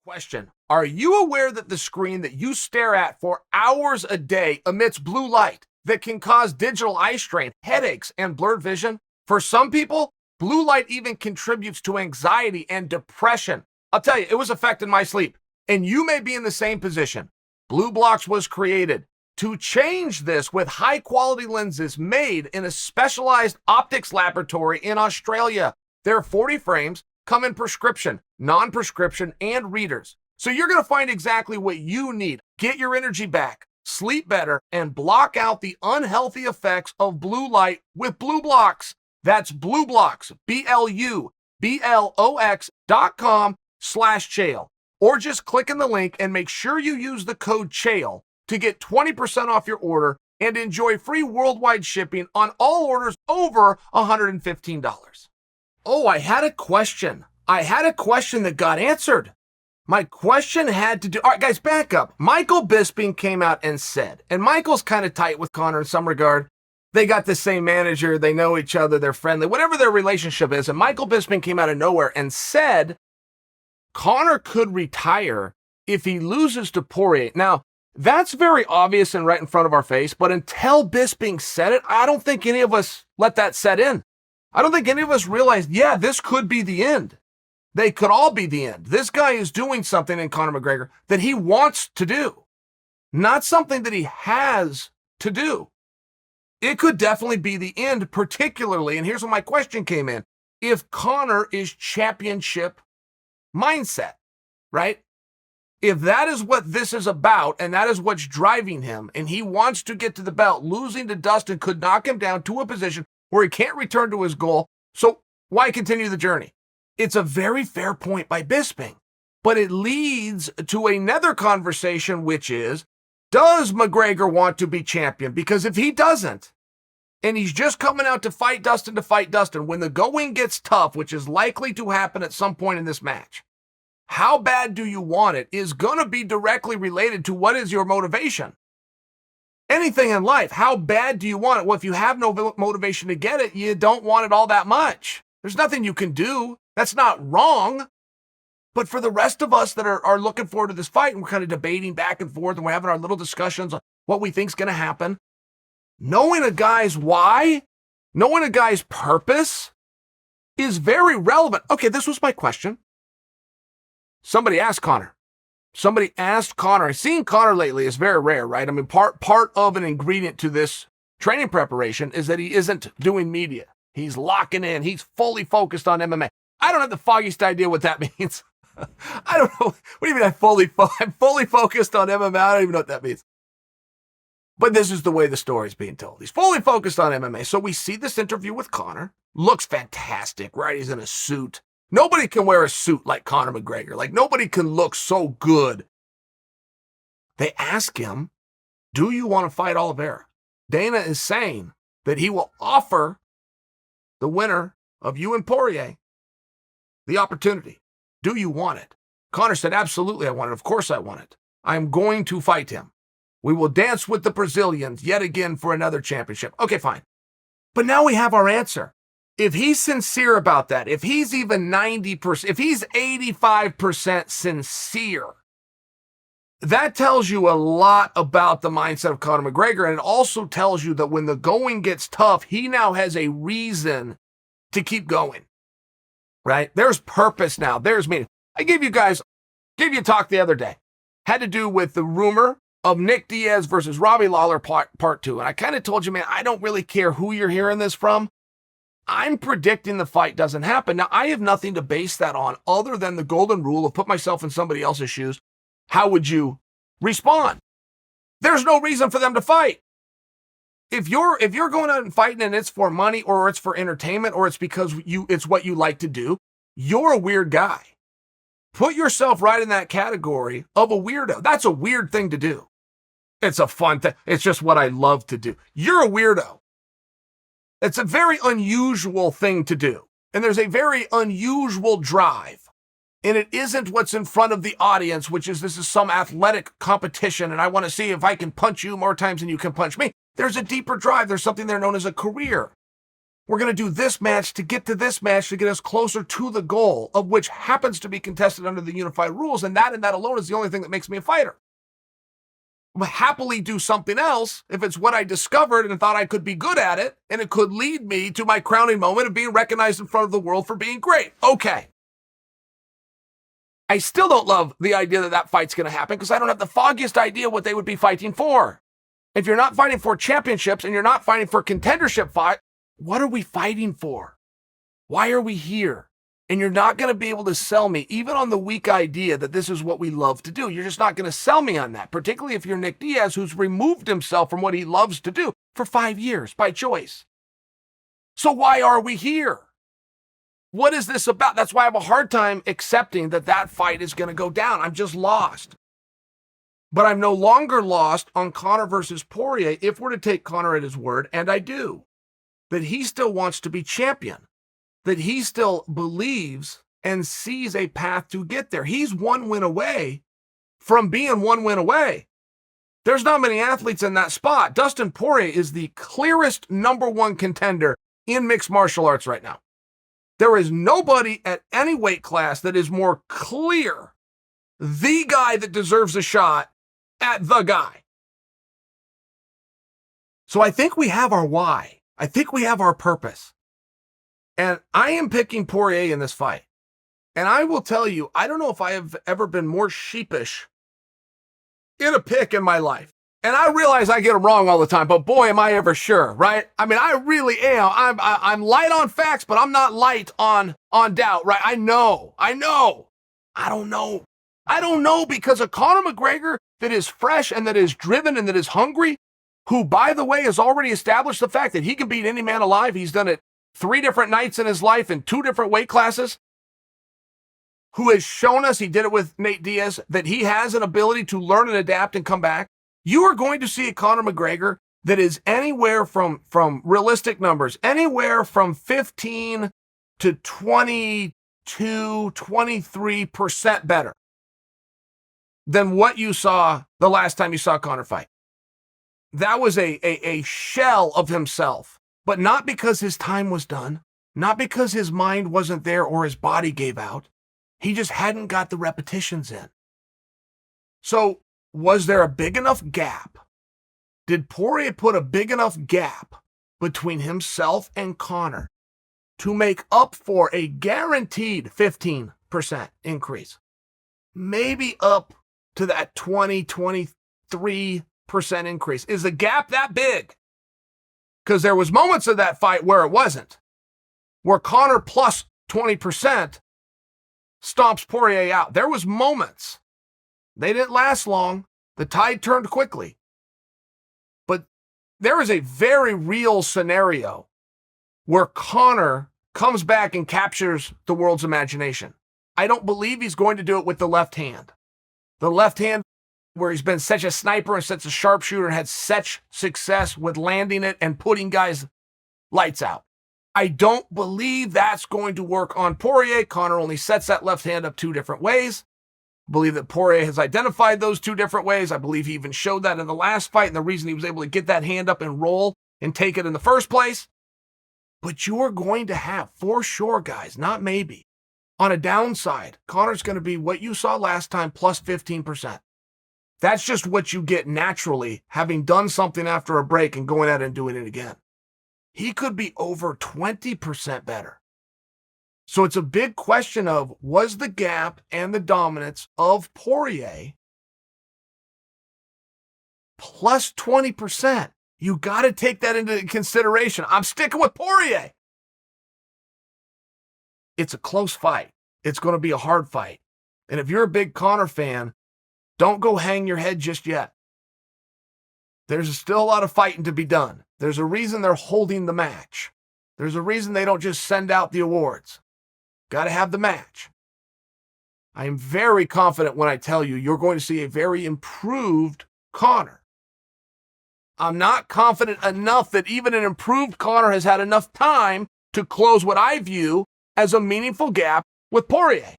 Question. Are you aware that the screen that you stare at for hours a day emits blue light that can cause digital eye strain, headaches, and blurred vision? For some people, blue light even contributes to anxiety and depression. I'll tell you, it was affecting my sleep, and you may be in the same position. Blue Blocks was created to change this with high-quality lenses made in a specialized optics laboratory in Australia. Their 40 frames come in prescription, non-prescription, and readers. So you're going to find exactly what you need. Get your energy back, sleep better, and block out the unhealthy effects of blue light with Blue Blocks. That's Blue Blocks, BLUBLOX.com/Chael. Or just click in the link and make sure you use the code Chael to get 20% off your order and enjoy free worldwide shipping on all orders over $115. Oh, I had a question. That got answered. My question had to do... All right, guys, back up. Michael Bisping came out and said, and Michael's kind of tight with Conor in some regard. They got the same manager. They know each other. They're friendly. Whatever their relationship is. And Michael Bisping came out of nowhere and said Conor could retire if he loses to Poirier. Now, that's very obvious and right in front of our face, but until Bisping said it, I don't think any of us let that set in. I don't think any of us realized, yeah, this could be the end. They could all be the end. This guy is doing something in Conor McGregor that he wants to do, not something that he has to do. It could definitely be the end, particularly, and here's where my question came in, if Conor is championship mindset, right? If that is what this is about, and that is what's driving him, and he wants to get to the belt, losing to Dustin could knock him down to a position where he can't return to his goal, so why continue the journey? It's a very fair point by Bisping, but it leads to another conversation, which is, does McGregor want to be champion? Because if he doesn't, and he's just coming out to fight Dustin, when the going gets tough, which is likely to happen at some point in this match, how bad do you want it is going to be directly related to what is your motivation. Anything in life, how bad do you want it? Well, if you have no motivation to get it, you don't want it all that much. There's nothing you can do. That's not wrong. But for the rest of us that are looking forward to this fight, and we're kind of debating back and forth, and we're having our little discussions on what we think is going to happen, knowing a guy's why, knowing a guy's purpose is very relevant. Okay, this was my question. Somebody asked Conor. Seeing Conor lately is very rare, right? I mean, part of an ingredient to this training preparation is that he isn't doing media. He's locking in. He's fully focused on MMA. I don't have the foggiest idea what that means. I don't know. What do you mean I'm fully focused on MMA? I don't even know what that means. But this is the way the story's being told. He's fully focused on MMA. So we see this interview with Conor. Looks fantastic, right? He's in a suit. Nobody can wear a suit like Conor McGregor. Like, nobody can look so good. They ask him, do you want to fight Oliveira? Dana is saying that he will offer the winner of you and Poirier the opportunity. Do you want it? Conor said, absolutely, I want it. Of course I want it. I'm going to fight him. We will dance with the Brazilians yet again for another championship. Okay, fine. But now we have our answer. If he's sincere about that, if he's even 90%, if he's 85% sincere, that tells you a lot about the mindset of Conor McGregor. And it also tells you that when the going gets tough, he now has a reason to keep going, right? There's purpose now. There's meaning. I gave you a talk the other day. Had to do with the rumor of Nick Diaz versus Robbie Lawler part 2. And I kind of told you, man, I don't really care who you're hearing this from. I'm predicting the fight doesn't happen. Now, I have nothing to base that on other than the golden rule of put myself in somebody else's shoes. How would you respond? There's no reason for them to fight. If you're going out and fighting and it's for money or it's for entertainment or it's because it's what you like to do, you're a weird guy. Put yourself right in that category of a weirdo. That's a weird thing to do. It's a fun thing. It's just what I love to do. You're a weirdo. It's a very unusual thing to do. And there's a very unusual drive. And it isn't what's in front of the audience, which is this is some athletic competition and I want to see if I can punch you more times than you can punch me. There's a deeper drive. There's something there known as a career. We're going to do this match to get to this match to get us closer to the goal, of which happens to be contested under the unified rules, and that alone is the only thing that makes me a fighter. I'll happily do something else if it's what I discovered and thought I could be good at it, and it could lead me to my crowning moment of being recognized in front of the world for being great. Okay. I still don't love the idea that that fight's going to happen because I don't have the foggiest idea what they would be fighting for. If you're not fighting for championships and you're not fighting for contendership fight, what are we fighting for? Why are we here? And you're not going to be able to sell me, even on the weak idea that this is what we love to do. You're just not going to sell me on that, particularly if you're Nick Diaz, who's removed himself from what he loves to do for 5 years by choice. So why are we here? What is this about? That's why I have a hard time accepting that that fight is going to go down. I'm just lost. But I'm no longer lost on Conor versus Poirier if we're to take Conor at his word, and I do, that he still wants to be champion, that he still believes and sees a path to get there. He's one win away from being one win away. There's not many athletes in that spot. Dustin Poirier is the clearest number one contender in mixed martial arts right now. There is nobody at any weight class that is more clear the guy that deserves a shot at the guy. So I think we have our why. I think we have our purpose. And I am picking Poirier in this fight. And I will tell you, I don't know if I have ever been more sheepish in a pick in my life. And I realize I get them wrong all the time, but boy, am I ever sure, right? I mean, I really am. I'm light on facts, but I'm not light on doubt, right? I know. I don't know because a Conor McGregor that is fresh and that is driven and that is hungry, who, by the way, has already established the fact that he can beat any man alive. He's done it 3 different nights in his life in 2 different weight classes, who has shown us, he did it with Nate Diaz, that he has an ability to learn and adapt and come back. You are going to see a Conor McGregor that is anywhere from realistic numbers, anywhere from 15 to 22, 23% better than what you saw the last time you saw Conor fight. That was a shell of himself, but not because his time was done, not because his mind wasn't there or his body gave out. He just hadn't got the repetitions in. So, was there a big enough gap? Did Poirier put a big enough gap between himself and Conor to make up for a guaranteed 15% increase? Maybe up to that 20, 23% increase. Is the gap that big? Because there was moments of that fight where it wasn't, where Conor plus 20% stomps Poirier out. There was moments. They didn't last long. The tide turned quickly. But there is a very real scenario where Conor comes back and captures the world's imagination. I don't believe he's going to do it with the left hand. The left hand, where he's been such a sniper and such a sharpshooter and had such success with landing it and putting guys lights out. I don't believe that's going to work on Poirier. Conor only sets that left hand up 2 different ways. I believe that Poirier has identified those 2 different ways. I believe he even showed that in the last fight, and the reason he was able to get that hand up and roll and take it in the first place. But you're going to have, for sure, guys, not maybe, on a downside, Conor's going to be what you saw last time plus 15%. That's just what you get naturally, having done something after a break and going at it and doing it again. He could be over 20% better. So it's a big question of, was the gap and the dominance of Poirier plus 20%? You got to take that into consideration. I'm sticking with Poirier. It's a close fight. It's going to be a hard fight. And if you're a big Conor fan, don't go hang your head just yet. There's still a lot of fighting to be done. There's a reason they're holding the match. There's a reason they don't just send out the awards. Got to have the match. I am very confident when I tell you you're going to see a very improved Conor. I'm not confident enough that even an improved Conor has had enough time to close what I view as a meaningful gap with Poirier.